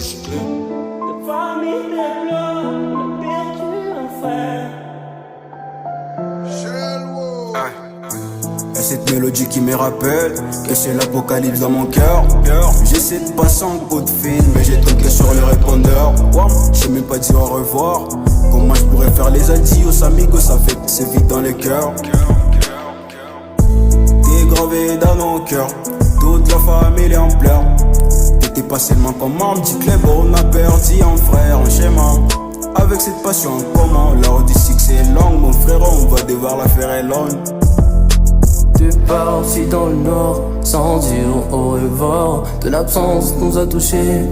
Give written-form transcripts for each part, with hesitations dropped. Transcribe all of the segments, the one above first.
discipline. De famille de blanc, on a perdu un frère. Et cette mélodie qui me rappelle que c'est l'apocalypse dans mon cœur. J'essaie de passer un coup de fil, mais j'ai toqué sur le répondeur. Je sais même pas dire au revoir. Comment je pourrais faire les adios amigos, ça fait que c'est vite dans les cœurs. T'es gravé dans nos cœurs, toute la famille est en pleurs. T'étais pas seulement comme un petit club, on a perdu un frère, un schéma. Avec cette passion en commun, la odyssée c'est longue, mon frère, on va devoir la faire éloigne. T'es parti dans le nord, sans dire au revoir. Ton absence nous a touchés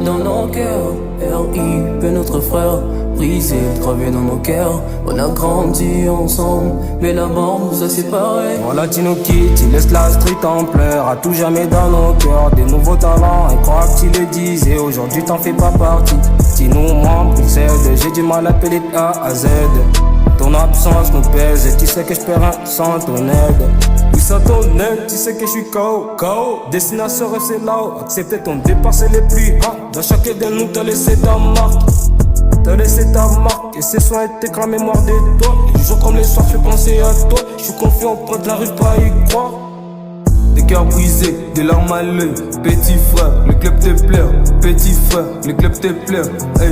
dans nos cœurs. R.I.P. notre frère, brisé, gravé dans nos cœurs. On a grandi ensemble, mais la mort nous a séparés. Voilà, tu nous quittes, tu laisses la street en pleurs. À tout jamais dans nos cœurs, des nouveaux talents, incroyable, tu le disais. Aujourd'hui t'en fais pas partie, tu nous manques, une cède. J'ai du mal à appeler de A à Z. Ton absence nous pèse et tu sais que je perds un sans ton aide. Oui, sans ton aide, tu sais que je suis KO. Destination rester là-haut. Accepter ton départ, c'est les plus hard. Dans chacun de nous, t'as laissé ta marque. T'as laissé ta marque et ces soins étaient qu'en mémoire de toi. Les jours comme les soirs, je fais penser à toi. Je suis confiant au point de la rue, pas y croire. Des cœurs brisés, des larmes à l'œil. Petit frère, le club te pleure. Petit frère, le club te pleure. Hey.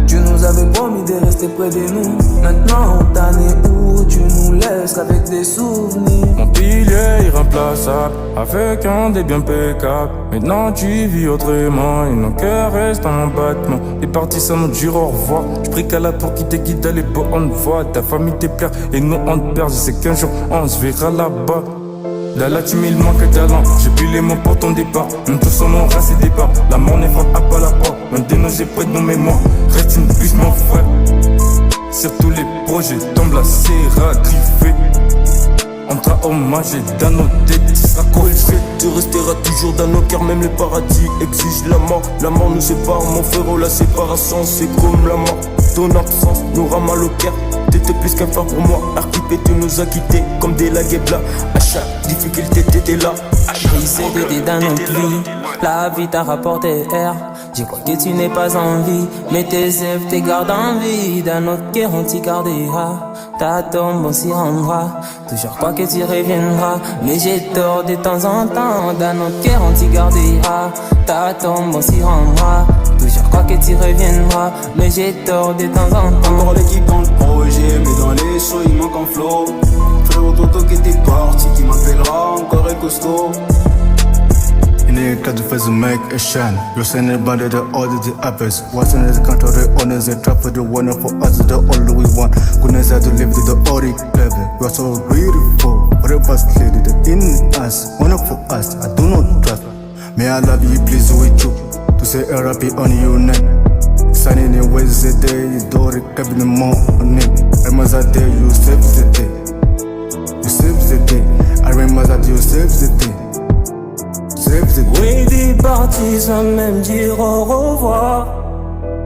Tu nous avais promis de rester près de nous. Maintenant on t'en est où? Tu nous laisses qu'avec des souvenirs. Mon pilier irremplaçable, avec un débit impeccable. Maintenant tu vis autrement et nos cœurs restent en battement. T'es parti sans nous dire au revoir. Je prie qu'Allah pour qui te guide à les bonnes voies. Ta famille te plaire et nous on te perd. Je sais qu'un jour on se verra là-bas. Là tu mets le manque de talent. J'ai plus les mots pour ton départ. Même tout son nom race et départ. La mort n'est frappe à pas la porte. Même de nos j'ai près de nos mémoires. Reste une puce mon frère. Sur tous les projets tombe la serra griffée. On t'a hommagé dans nos têtes. Tu seras collé. Tu resteras toujours dans nos cœurs, même le paradis exige la mort. La mort nous sépare, mon frérot, la séparation c'est comme la mort. Ton absence nous rend mal au cœur. T'étais plus qu'un frère pour moi. Archipé, tu nous as quittés comme des lagueblas. À chaque difficulté, t'étais là. Brisé t'étais dans notre vie. La vie t'a rapporté air. Je crois que tu n'es pas en vie, mais tes œuvres te gardent en vie. Dans notre cœur on t'y gardera. Ta tombe on s'y rendra. Toujours pas que tu reviendras, mais j'ai tort de temps en temps. Dans notre cœur on t'y gardera. Ta tombe on s'y rendra. Toujours crois que tu reviendras, mais j'ai tort de temps en temps. Encore l'équipe dans le projet, mais dans les shows il manque un flow. Frérot Toto qui était parti, qui m'appellera encore et costaud. In the cut to face make a shine. You're sending about the order the others. What's in the country, the honors, the trap for the one for us, the only we want. Goodness had to live to the ori level. We're so beautiful. Whatever lady in us, one for us, I do not trust. May Allah be pleased with you. To say RIP on your name. Sunny in Wednesday, Dori Cabin morning. I must have day, you save the day. You save the day. I remember that you save the day. Oui, t'es parti sans même dire au revoir.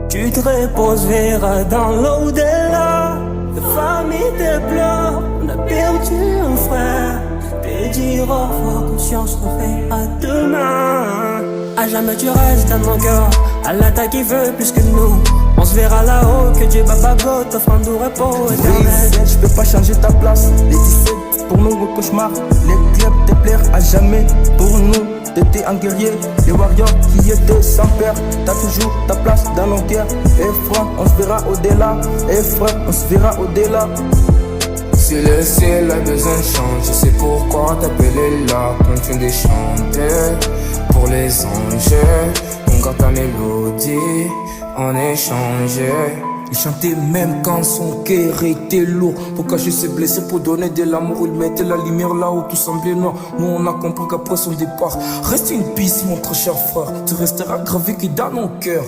Tu te reposes, verras dans l'au-delà. Ta famille te pleure, on a perdu un frère. Te dire au revoir, conscience refait à demain. À jamais tu restes dans mon cœur. Allah t'a qui veut plus que nous. On se verra là-haut, que Dieu Babago t'offre un doux repos éternel. Oui, je peux pas changer ta place. Les 17 pour nous au cauchemar. Les clubs te plaire à jamais pour nous. T'étais un guerrier, les warriors qui étaient sans père. T'as toujours ta place dans nos cœurs. Et frère, on se verra au-delà. Et frère, on se verra au-delà. Si le ciel a besoin de change, je sais pourquoi t'appeler là. Continue de chanter pour les anges. On garde ta mélodie en échange. Il chantait même quand son cœur était lourd. Pour cacher ses blessures, pour donner de l'amour. Il mettait la lumière là où tout semblait noir. Nous on a compris qu'après son départ, reste une piste mon très cher frère. Tu resteras gravé que dans nos cœurs.